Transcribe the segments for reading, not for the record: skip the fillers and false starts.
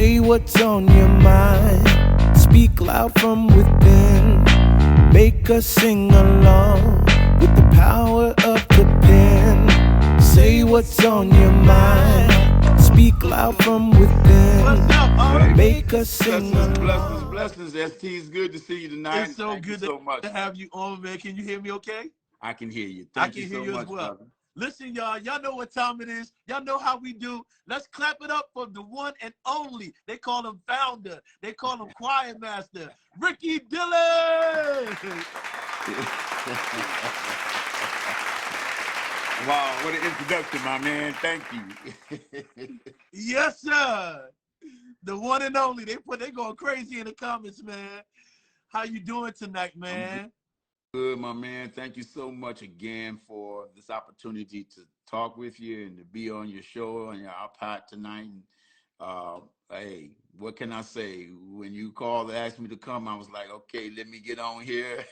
Say what's on your mind. Speak loud from within. Make us sing along with the power of the pen. Say what's on your mind. Speak loud from within. What's up, Otis? Make us sing Blessings, along. blessings, blessings. ST, it's good to see you tonight. It's so Thank you good so much. to have you on, man. Can you hear me okay? I can hear you. I Thank can you hear so you much, as well. brother. Listen, y'all know what time it is. Y'all know how we do. Let's clap it up for the one and only. They call him founder. They call him choir master, Ricky Dillard. Wow, what an introduction, my man. Thank you. Yes, sir. The one and only. They going crazy in the comments, man. How you doing tonight, man? Good, my man. Thank you so much again for this opportunity to talk with you and to be on your show on your iPod tonight. Hey, what can I say? When you called and asked me to come, I was like, okay, let me get on here.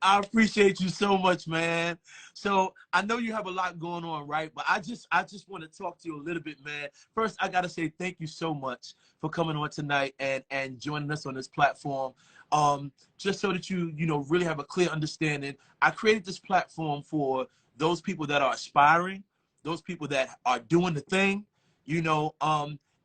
I appreciate you so much, man. So I know you have a lot going on, right? But I just want to talk to you a little bit, man. First, I gotta say thank you so much for coming on tonight and joining us on this platform. Just so that you really have a clear understanding. I created this platform for those people that are aspiring, those people that are doing the thing,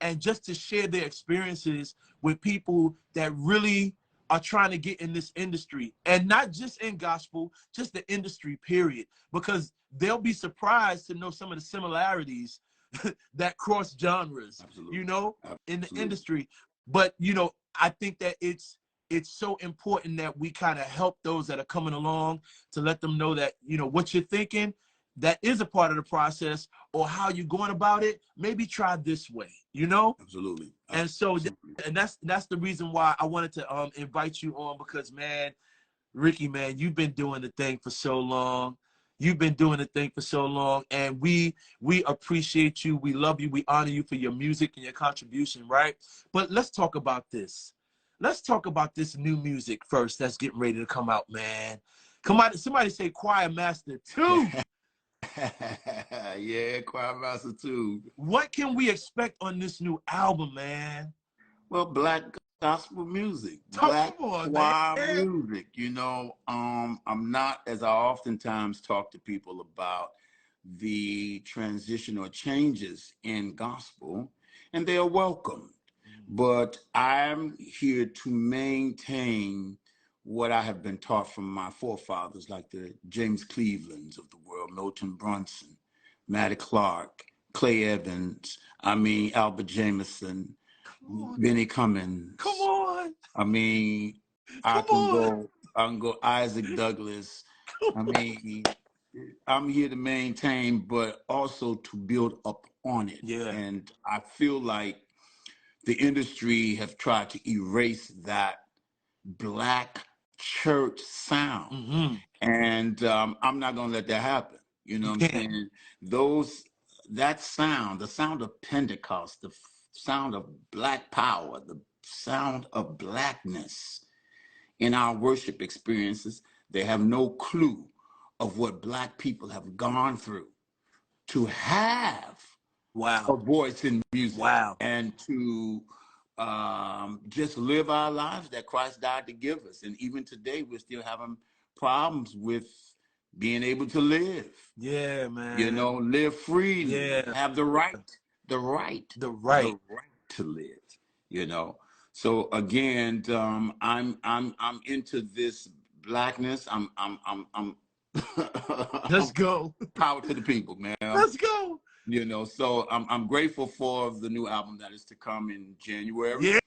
and just to share their experiences with people that really are trying to get in this industry, and not just in gospel, just the industry period, because they'll be surprised to know some of the similarities that cross genres, Absolutely. in the Absolutely. industry. But, I think that it's so important that we kind of help those that are coming along to let them know that, what you're thinking, that is a part of the process, or how you're going about it. Maybe try this way, Absolutely. And so, Absolutely. and that's the reason why I wanted to invite you on, because, man, Ricky, man, you've been doing the thing for so long. You've been doing the thing for so long, and we appreciate you. We love you. We honor you for your music and your contribution, right? But let's talk about this. Let's talk about this new music first that's getting ready to come out, man. Come on, somebody say Choir Master 2. Yeah, Choir Master 2. What can we expect on this new album, man? Well, black gospel music, Come black on, choir man. music. I'm not, as I oftentimes talk to people about the transition or changes in gospel, and they are welcome. But I'm here to maintain what I have been taught from my forefathers, like the James Clevelands of the world, Milton Brunson, Matty Clark, Clay Evans, Albert Jameson, Benny Cummins. Come on. I mean, I can go Isaac Douglas. I'm here to maintain, but also to build up on it. Yeah. And I feel like the industry have tried to erase that black church sound. Mm-hmm. And I'm not going to let that happen. You know what I'm saying? That sound, the sound of Pentecost, the sound of black power, the sound of blackness in our worship experiences, they have no clue of what black people have gone through to have a voice in music and to just live our lives that Christ died to give us. And even today, we're still having problems with being able to live. Yeah, man. Live freely. Yeah. Have the right to live. So again, I'm into this blackness. I'm Let's go. Power to the people, man. Let's go. So I'm grateful for the new album that is to come in January. Yeah.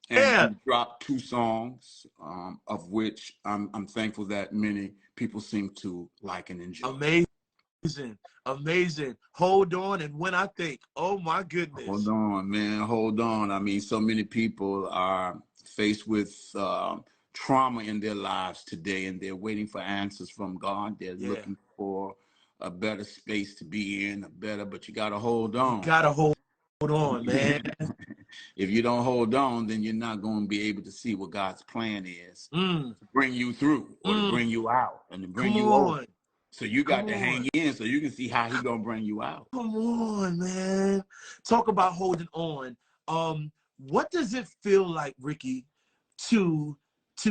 And we dropped 2 songs, of which I'm thankful that many people seem to like and enjoy. Amazing. Hold on, and when I think, oh my goodness. Hold on, man. Hold on. So many people are faced with trauma in their lives today, and they're waiting for answers from God. They're looking for a better space to be in, but you got to hold on. You got to hold on, man. If you don't hold on, then you're not going to be able to see what God's plan is to bring you through, or to bring you out, and to bring you over. So you got to hang in so you can see how he's going to bring you out. Come on, man. Talk about holding on. What does it feel like, Ricky, to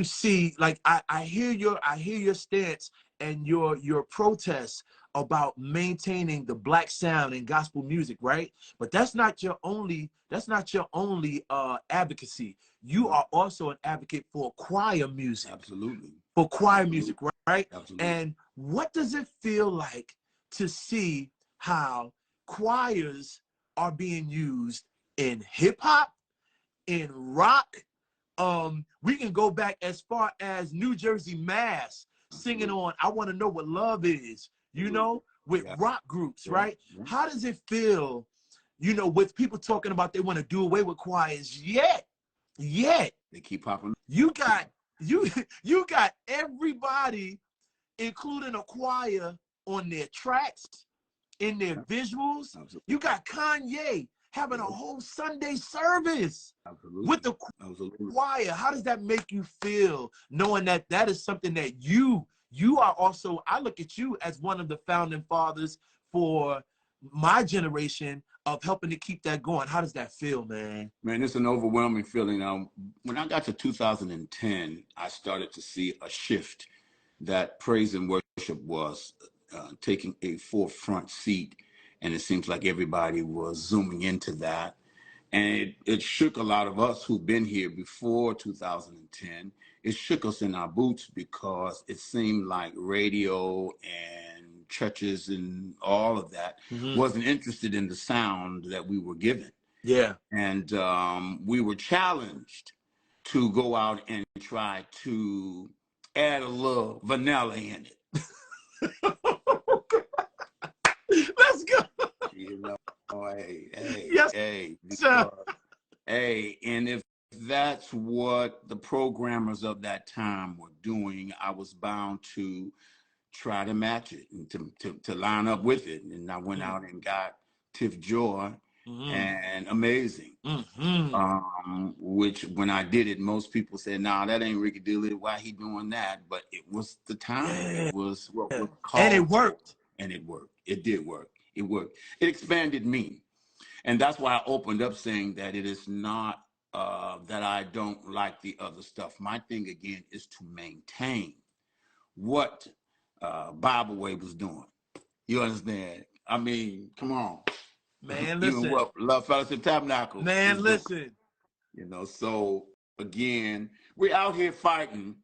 see, like, I hear your stance and your protests about maintaining the Black sound in gospel music, right? But that's not your only advocacy. You are also an advocate for choir music. Absolutely. For choir music, right? Absolutely. And what does it feel like to see how choirs are being used in hip hop, in rock? We can go back as far as New Jersey Mass singing on "I Want to Know What Love Is," you know, with rock groups, right? How does it feel, you know, with people talking about they want to do away with choirs, yet they keep popping. You got everybody, including a choir, on their tracks, in their visuals. Absolutely. You got Kanye having a whole Sunday service with the choir. How does that make you feel, knowing that that is something that you are also, I look at you as one of the founding fathers for my generation of helping to keep that going? How does that feel, man? Man, it's an overwhelming feeling. When I got to 2010, I started to see a shift that praise and worship was taking a forefront seat. And it seems like everybody was zooming into that. And it shook a lot of us who've been here before 2010. It shook us in our boots because it seemed like radio and churches and all of that wasn't interested in the sound that we were given. Yeah. And we were challenged to go out and try to add a little vanilla in it. Let's go. You know, hey, yes, because, hey, and if that's what the programmers of that time were doing, I was bound to try to match it and to line up with it. And I went out and got Tiff Joy and Amazing, which when I did it, most people said, nah, that ain't Ricky Dillard. Why he doing that? But it was the time. It was what was called. And it worked. And it worked. It did work. It worked. It expanded me. And that's why I opened up saying that it is not that I don't like the other stuff. My thing, again, is to maintain what Bible Way was doing. You understand? I mean, come on. Man, listen. Even what Love Fellowship Tabernacle. Man, listen. You know, so again, we're out here fighting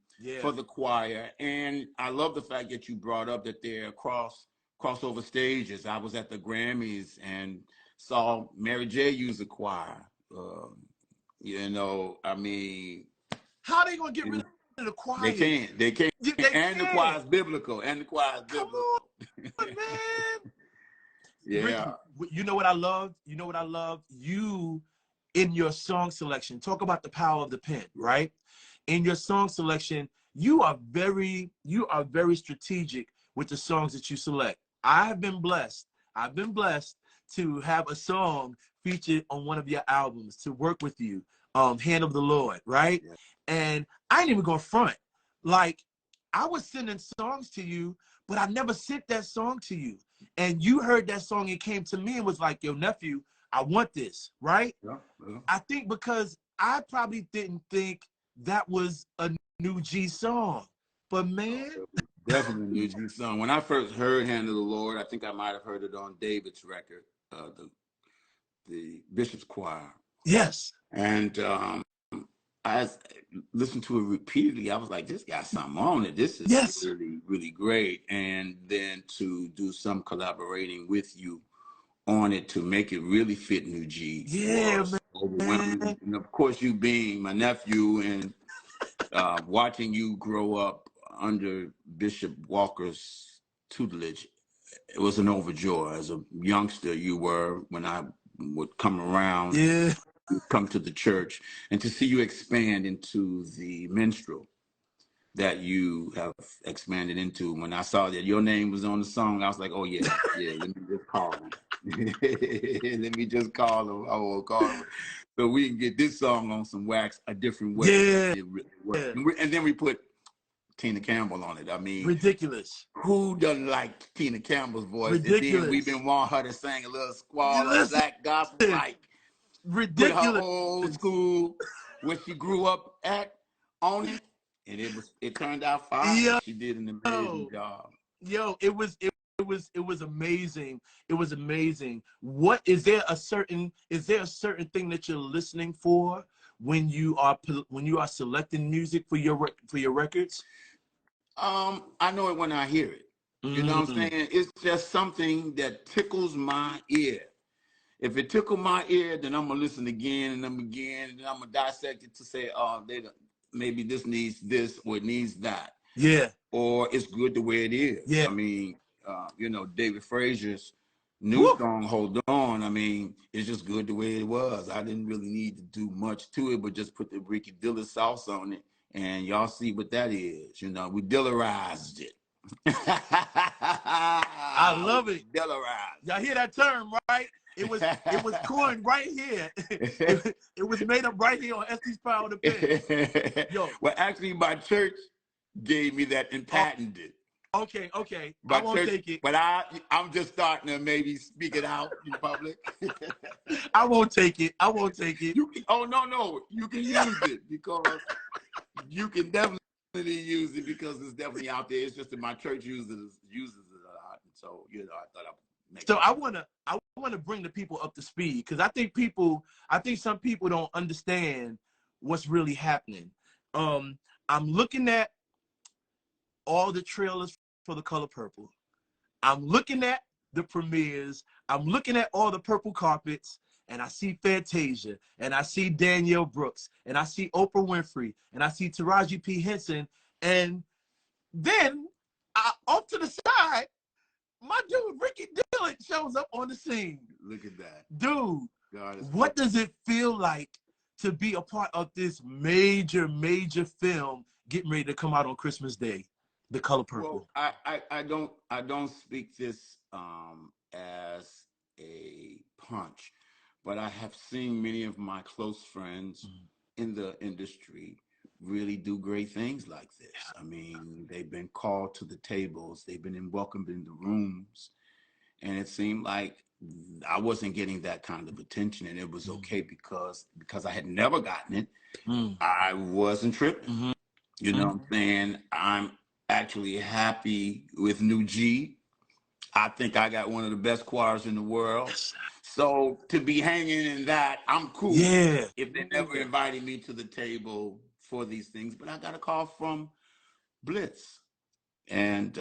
for the choir. And I love the fact that you brought up that they're crossover stages. I was at the Grammys and saw Mary J. use a choir. You know, I mean, how they gonna get rid of the choir? They can't. They can't. And the choir is biblical. And the choir is biblical. Come on, man. Yeah. Ricky, you know what I love? You know what I love? You, in your song selection, talk about the power of the pen, right? In your song selection, you are very strategic with the songs that you select. I've been blessed to have a song featured on one of your albums, to work with you, Hand of the Lord, right? Yeah. And I ain't even gonna front. Like, I was sending songs to you, but I never sent that song to you. And you heard that song and came to me and was like, yo, nephew, I want this, right? Yeah, yeah. I think because I probably didn't think that was a New G song. But man, definitely a New G song. When I first heard Hand of the Lord, I think I might have heard it on David's record, the Bishop's Choir. Yes. And I listened to it repeatedly. I was like, this got something on it. This is really, really great. And then to do some collaborating with you on it to make it really fit New G. Yeah, man. And of course, you being my nephew and watching you grow up under Bishop Walker's tutelage, it was an overjoy. As a youngster, you were, when I would come around, come to the church, and to see you expand into the minstrel that you have expanded into. When I saw that your name was on the song, I was like, oh yeah, let me just call him. Let me just call him. I will call him. So we can get this song on some wax a different way. And then we put Tina Campbell on it. I mean, ridiculous. Who doesn't like Tina Campbell's voice? Ridiculous. And then we've been wanting her to sing a little squall of black gospel like. with her Ridiculous. old school, where she grew up at, on it, and it turned out fine. Yo, She did an amazing job. yo, it was amazing. It was amazing. What is there a certain thing that you're listening for when you are selecting music for your records? I know it when I hear it. You know what I'm saying? It's just something that tickles my ear. If it tickles my ear, then I'm gonna listen again and again, and then I'm gonna dissect it to say, oh, maybe this needs this or it needs that. Yeah. Or it's good the way it is. Yeah. I mean, David Frazier's new song, Hold On, I mean, it's just good the way it was. I didn't really need to do much to it, but just put the Ricky Dillard sauce on it, and y'all see what that is. We Dillarized it. I love it. Dillarized. Y'all hear that term, right? It was coined right here. It was made up right here on Estee's Power to Pen. Yo. Well, actually, my church gave me that and patented it. Okay. I won't take it. But I'm just starting to maybe speak it out in public. I won't take it. No. You can use it because you can definitely use it because it's definitely out there. It's just that my church uses it a lot. And so, I thought I'd make So I wanna bring the people up to speed because I think some people don't understand what's really happening. I'm looking at all the trailers for The Color Purple. I'm looking at the premieres. I'm looking at all the purple carpets, and I see Fantasia, and I see Danielle Brooks, and I see Oprah Winfrey, and I see Taraji P. Henson, and then off to the side, my dude Ricky Dillard shows up on the scene. Look at that. Dude, what does it feel like to be a part of this major film getting ready to come out on Christmas Day? The Color Purple. Well, I don't speak this as a punch, but I have seen many of my close friends in the industry really do great things like this. I mean, they've been called to the tables, they've been welcomed in the rooms, and it seemed like I wasn't getting that kind of attention, and it was okay because I had never gotten it. I wasn't tripping. You know what I'm saying? I'm actually happy with New G. I think I got one of the best choirs in the world. So to be hanging in that, I'm cool. Yeah. If they never invited me to the table for these things, but I got a call from Blitz. And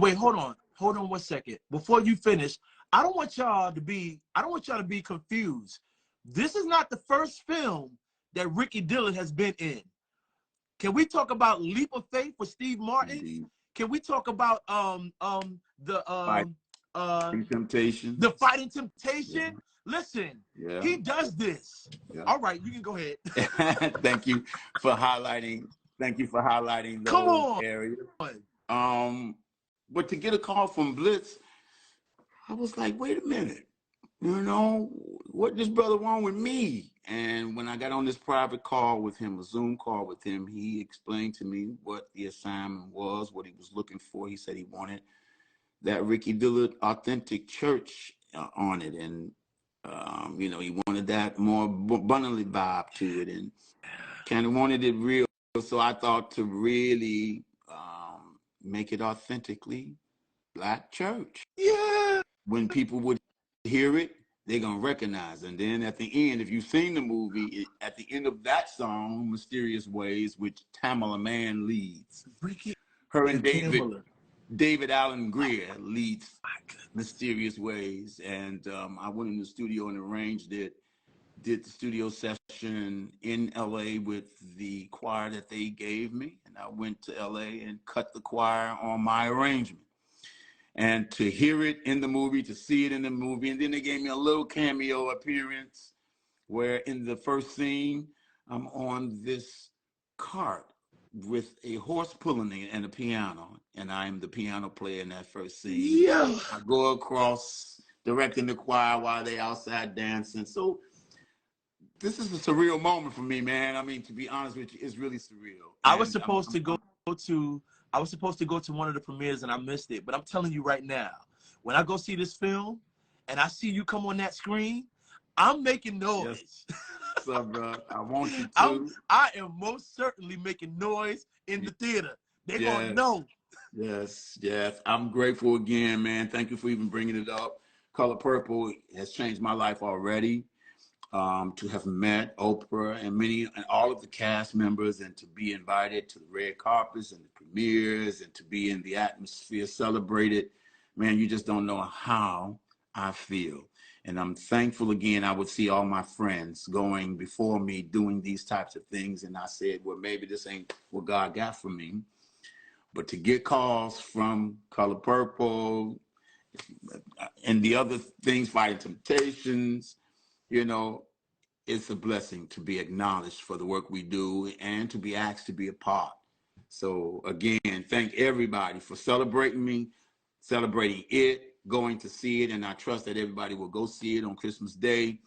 wait, hold on 1 second. Before you finish, I don't want y'all to be confused. This is not the first film that Ricky Dillard has been in. Can we talk about Leap of Faith with Steve Martin? Indeed. Can we talk about Fighting Temptation? The Fighting Temptation? Yeah. Listen, yeah. He does this. Yeah. All right, you can go ahead. Thank you for highlighting those areas. But to get a call from Blitz, I was like, wait a minute, what this brother want with me? And when I got on this private call with him, a Zoom call with him, he explained to me what the assignment was, what he was looking for. He said he wanted that Ricky Dillard authentic church on it. And, he wanted that more abundantly vibe to it and kind of wanted it real. So I thought to really make it authentically Black church. Yeah. When people would hear it, they're going to recognize. And then at the end, if you've seen the movie, at the end of that song, Mysterious Ways, which Tamala Mann leads, her and David Allen Greer leads Mysterious Ways. And I went in the studio and arranged it, did the studio session in LA with the choir that they gave me. And I went to LA and cut the choir on my arrangement. And to hear it in the movie, to see it in the movie. And then they gave me a little cameo appearance where in the first scene, I'm on this cart with a horse pulling it and a piano. And I'm the piano player in that first scene. Yeah. I go across directing the choir while they outside dancing. So this is a surreal moment for me, man. I mean, to be honest with you, it's really surreal. I was supposed to go to one of the premieres and I missed it. But I'm telling you right now, when I go see this film and I see you come on that screen, I'm making Yes. noise. What's up, bro? I want you to. I am most certainly making noise in the theater. They're gonna know. Yes, yes. I'm grateful again, man. Thank you for even bringing it up. Color Purple has changed my life already. To have met Oprah and all of the cast members, and to be invited to the red carpets and the premieres, and to be in the atmosphere celebrated, man, you just don't know how I feel. And I'm thankful again. I would see all my friends going before me doing these types of things, and I said, well, maybe this ain't what God got for me. But to get calls from Color Purple and the other things, Fighting Temptations, you know, it's a blessing to be acknowledged for the work we do and to be asked to be a part. So again, thank everybody for celebrating me, celebrating it, going to see it, and I trust that everybody will go see it on Christmas Day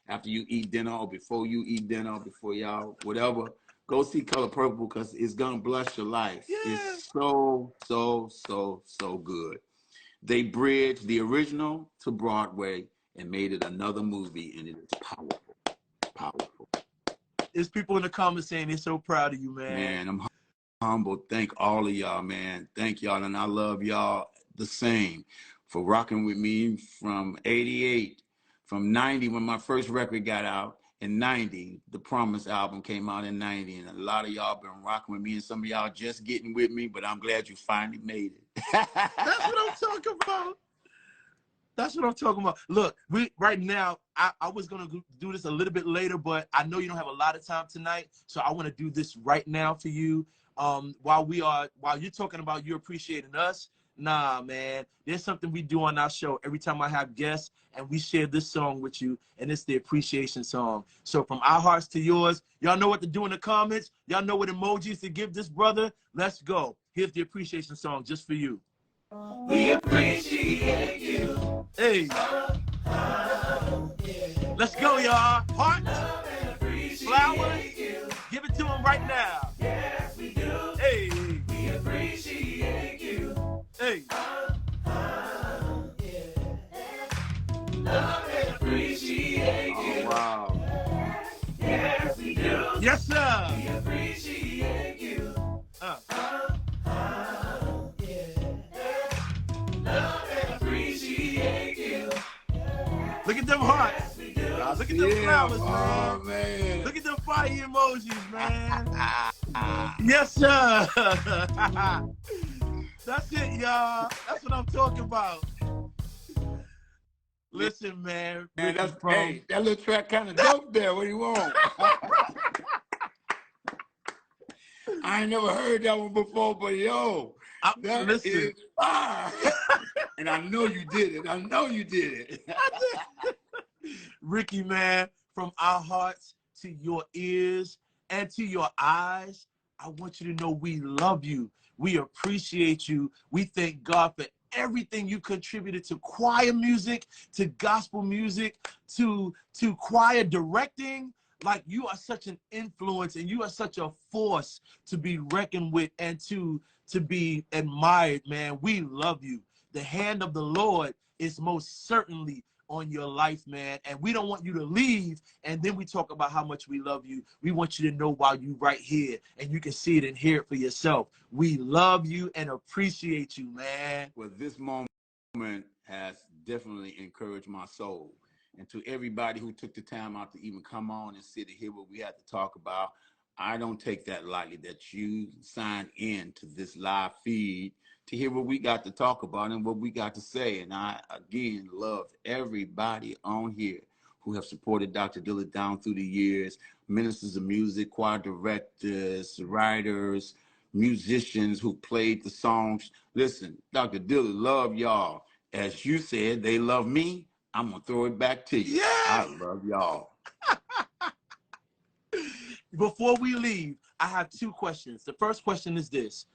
after you eat dinner or before you eat dinner, before y'all, whatever. Go see Color Purple because it's gonna bless your life. Yeah. It's so, so, so, so good. They bridged the original to Broadway and made it another movie, and it is powerful. Powerful. There's people in the comments saying they're so proud of you, man. Man, I'm humble. Thank all of y'all, man. Thank y'all, and I love y'all the same for rocking with me from 88, from 90 when my first record got out. In 90, the Promise album came out in 90, and a lot of y'all been rocking with me, and some of y'all just getting with me, but I'm glad you finally made it. That's what I'm talking about. That's what I'm talking about. Look, right now, I was going to do this a little bit later, but I know you don't have a lot of time tonight, so I want to do this right now for you. While you're talking about you appreciating us, nah, man, there's something we do on our show every time I have guests, and we share this song with you, and it's the appreciation song. So from our hearts to yours, y'all know what to do in the comments. Y'all know what emojis to give this brother. Let's go. Here's the appreciation song just for you. We appreciate you. Hey. Let's go, y'all. Heart, flowers, give it to him right now. Yes, we do. Hey. We appreciate you. Hey. Love and appreciate you. Oh, wow. Yes, we do. Yes, sir. We appreciate you. Love and appreciate you. Look at them hearts. Look at them flowers, man. Oh, man. Look at them fire emojis, man. Yes, sir. That's it, y'all. That's what I'm talking about. Listen, man. Man, hey, that little track kind of dope there. What do you want? I ain't never heard that one before, but yo, that is fire. And I know you did it. I know you did it. Ricky, man, from our hearts to your ears and to your eyes, I want you to know we love you. We appreciate you. We thank God for everything you contributed to choir music, to gospel music, to choir directing. Like, you are such an influence and you are such a force to be reckoned with and to be admired, man. We love you. The hand of the Lord is most certainly on your life, man. And we don't want you to leave and then we talk about how much we love you. We want you to know while you right here and you can see it and hear it for yourself. We love you and appreciate you, man. Well, this moment has definitely encouraged my soul. And to everybody who took the time out to even come on and sit and hear what we had to talk about, I don't take that lightly that you signed in to this live feed to hear what we got to talk about and what we got to say. And I, again, love everybody on here who have supported Dr. Dillard down through the years, ministers of music, choir directors, writers, musicians who played the songs. Listen, Dr. Dillard love y'all. As you said, they love me. I'm going to throw it back to you. Yeah. I love y'all. Before we leave, I have two questions. The first question is this.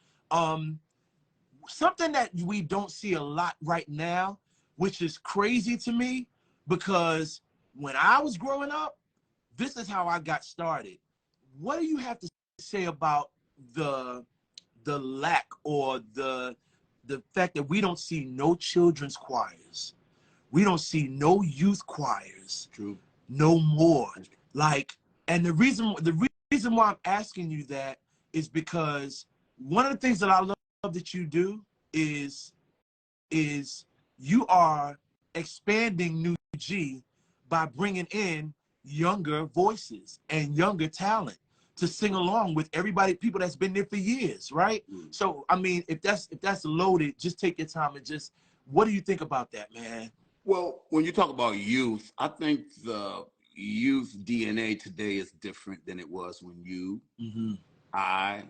Something that we don't see a lot right now, which is crazy to me, because when I was growing up, this is how I got started. What do you have to say about the lack or the fact that we don't see no children's choirs? We don't see no youth choirs. True. no more. Like, and the reason why I'm asking you that is because one of the things that I love that you do is you are expanding New G by bringing in younger voices and younger talent to sing along with everybody, people that's been there for years, right? So, I mean, if that's loaded, just take your time and just, what do you think about that, man? Well, when you talk about youth, I think the youth DNA today is different than it was when I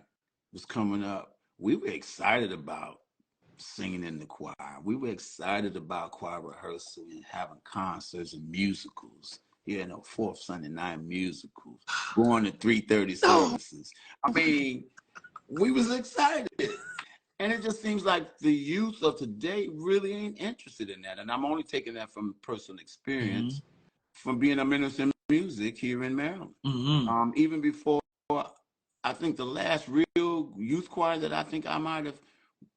was coming up. We were excited about singing in the choir. We were excited about choir rehearsal and having concerts and musicals. Fourth Sunday night musicals, going to 3:30 services. I mean, we was excited. And it just seems like the youth of today really ain't interested in that. And I'm only taking that from personal experience from being a minister in music here in Maryland. Even before, I think the last real youth choir that I think I might have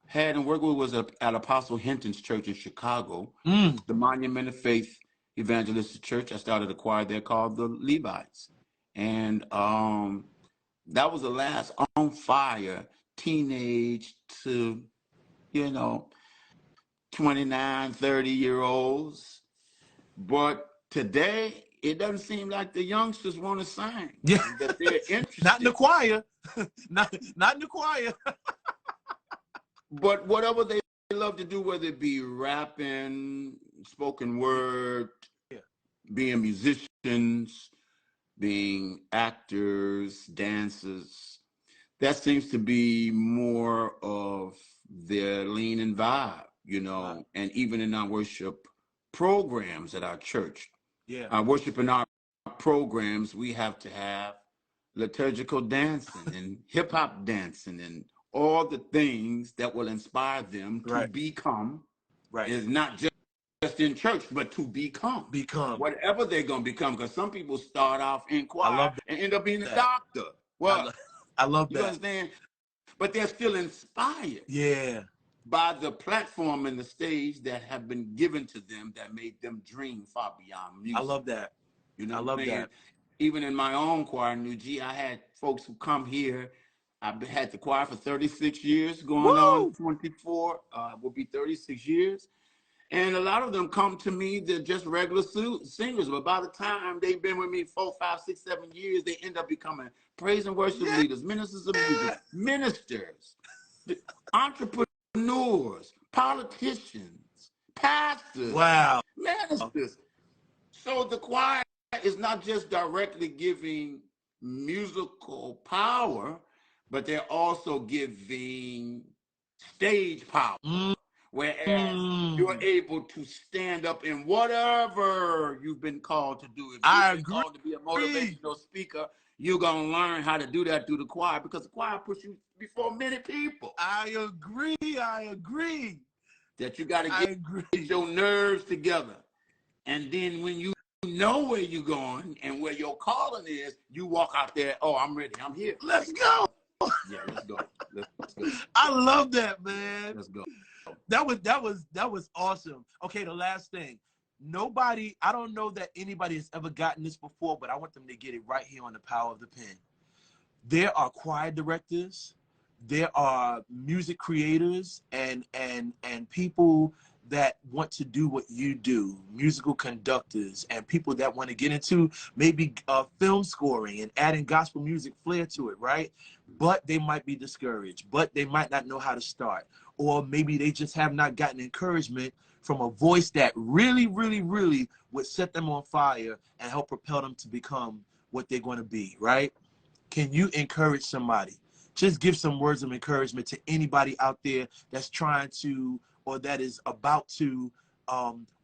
had and worked with was at Apostle Hinton's church in Chicago, the Monument of Faith Evangelistic Church. I started a choir there called the Levites. And that was the last on fire teenage to 29, 30-year-olds. But today it doesn't seem like the youngsters want to sing. That they're interested. Not in the choir. not in the choir. But whatever they love to do, whether it be rapping, spoken word, being musicians, being actors, dancers, that seems to be more of their lean and vibe, and even in our worship programs at our church. Our worship and our programs, we have to have liturgical dancing and hip hop dancing and all the things that will inspire them to become, is not just in church, but to become whatever they're going to become. Because some people start off in choir and end up being a doctor. Well, I love that. You understand? But they're still inspired by the platform and the stage that have been given to them that made them dream far beyond music. I love that. I love that. Even in my own choir, New G, I had folks who come here. I've had the choir for 36 years, going on 24, will be 36 years. And a lot of them come to me, they're just regular singers. But by the time they've been with me 4, 5, 6, 7 years, they end up becoming praise and worship leaders, ministers of music, ministers, entrepreneurs, politicians, pastors, ministers. So the choir is not just directly giving musical power, but they're also giving stage power. Whereas you're able to stand up in whatever you've been called to do. If you've been called to be a motivational speaker, you're going to learn how to do that through the choir, because the choir puts you before many people. I agree. That you got to get your nerves together. And then when you know where you're going and where your calling is, you walk out there, oh, I'm ready. I'm here. Let's go. Yeah, let's go. Let's go. I love that, man. Let's go. That was awesome. Okay, the last thing. I don't know that anybody has ever gotten this before, but I want them to get it right here on the Power of the Pen. There are choir directors, there are music creators, and people that want to do what you do, musical conductors, and people that want to get into maybe film scoring and adding gospel music flair to it, right? But they might be discouraged, but they might not know how to start. Or maybe they just have not gotten encouragement from a voice that really, really, really would set them on fire and help propel them to become what they're going to be, right? Can you encourage somebody? Just give some words of encouragement to anybody out there that's trying to, or that is about to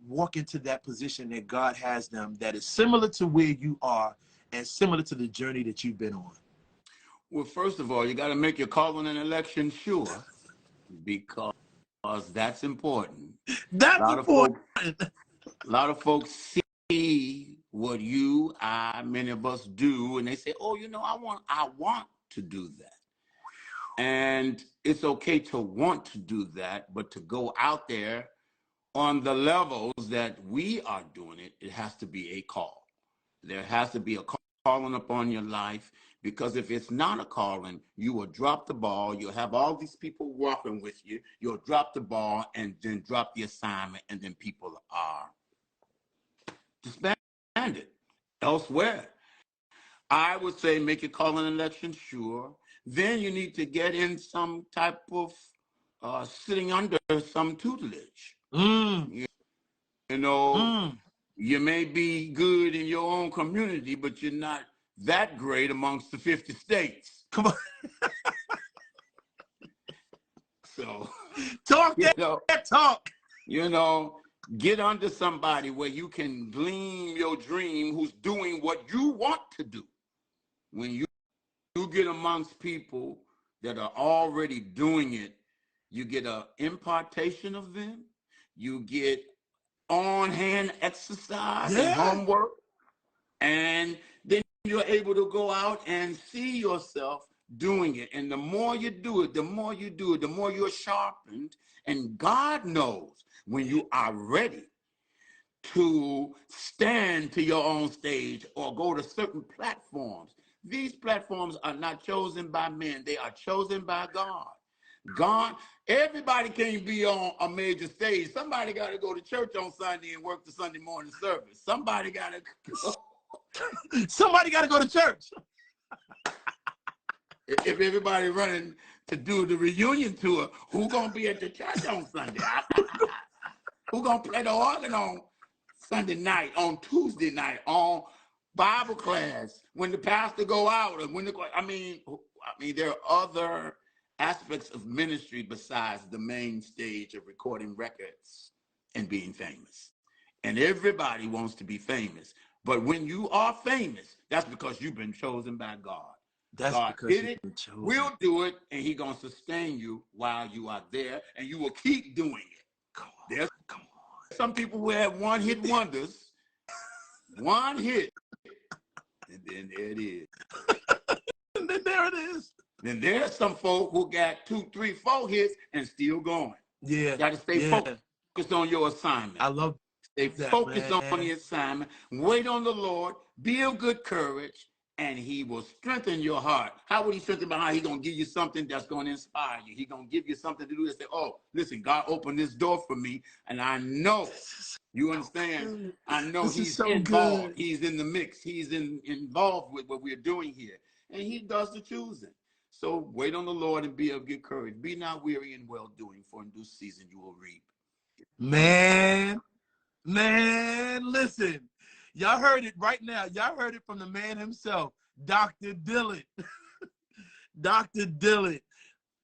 walk into that position that God has them, that is similar to where you are and similar to the journey that you've been on. Well, first of all, you got to make your calling and election sure, because that's important. That's important. A lot of folks see what many of us do, and they say, oh, I want to do that. And it's okay to want to do that, but to go out there on the levels that we are doing it, it has to be a call. There has to be a calling upon your life, because if it's not a calling, you will drop the ball. You'll have all these people walking with you. You'll drop the ball and then drop the assignment, and then people are disbanded elsewhere. I would say make your calling election sure. Then you need to get in some type of sitting under some tutelage. You know, you may be good in your own community, but you're not that great amongst the 50 states. Come on. So talk that talk. You know, get under somebody where you can glean your dream, who's doing what you want to do. When you get amongst people that are already doing it, you get an impartation of them. You get on-hand exercise and homework. And then you're able to go out and see yourself doing it. And the more you do it, the more you do it, the more you're sharpened. And God knows when you are ready to stand to your own stage or go to certain platforms. These platforms are not chosen by men. They are chosen by God. God, everybody can't be on a major stage. Somebody got to go to church on Sunday and work the Sunday morning service. Somebody got to go. Somebody got to go to church. If everybody running to do the reunion tour, who gonna be at the church on Sunday? Who gonna play the organ on Sunday night, on Tuesday night, on Bible class, when the pastor go out, and when I mean, there are other aspects of ministry besides the main stage of recording records and being famous. And everybody wants to be famous. But when you are famous, that's because you've been chosen by God. That's God because did it, we'll do it, and he's going to sustain you while you are there, and you will keep doing it. Come on, There's come on. Some people who have one-hit wonders, one hit, and then there it is. And then there it is. Then there's some folk who got 2, 3, 4 hits and still going. Yeah. You got to stay focused on your assignment. I love Stay focused on the assignment. Wait on the Lord. Be of good courage, and he will strengthen your heart. How will he strengthen my heart? He's going to give you something that's going to inspire you. He's going to give you something to do that say, oh, listen, God opened this door for me, and I know, you understand, I know he's involved. He's in the mix. He's involved with what we're doing here, and he does the choosing. So wait on the Lord and be of good courage. Be not weary in well-doing, for in due season you will reap. Man, listen. Y'all heard it right now. Y'all heard it from the man himself, Dr. Dillard. Dr. Dillard.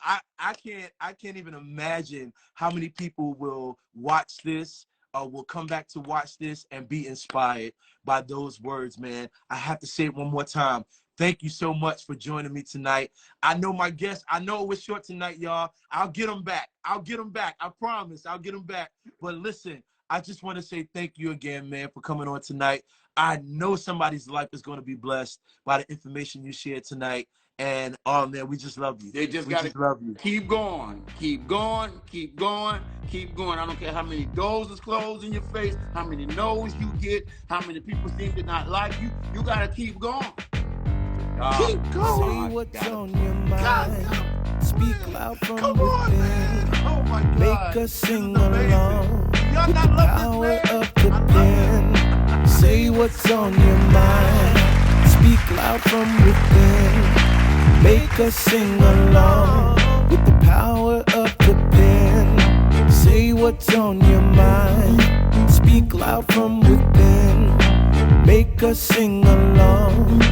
I can't even imagine how many people will watch this or will come back to watch this and be inspired by those words, man. I have to say it one more time. Thank you so much for joining me tonight. I know my guests, I know it was short tonight, y'all. I'll get them back. I'll get them back. I promise I'll get them back. But listen, I just want to say thank you again, man, for coming on tonight. I know somebody's life is going to be blessed by the information you shared tonight. And, oh, man, we just love you. They just got to keep going, keep going, keep going, keep going. I don't care how many doors is closed in your face, how many no's you get, how many people seem to not like you. You got to keep going. Keep going. Say what's on your mind. Speak loud from Come within. on, man. Oh, my God. Make us sing along. Y'all With not the love power this, man? of the pen. Say what's on your mind. Speak loud from within. Make us sing along. With the power of the pen. Say what's on your mind. Speak loud from within. Make us sing along.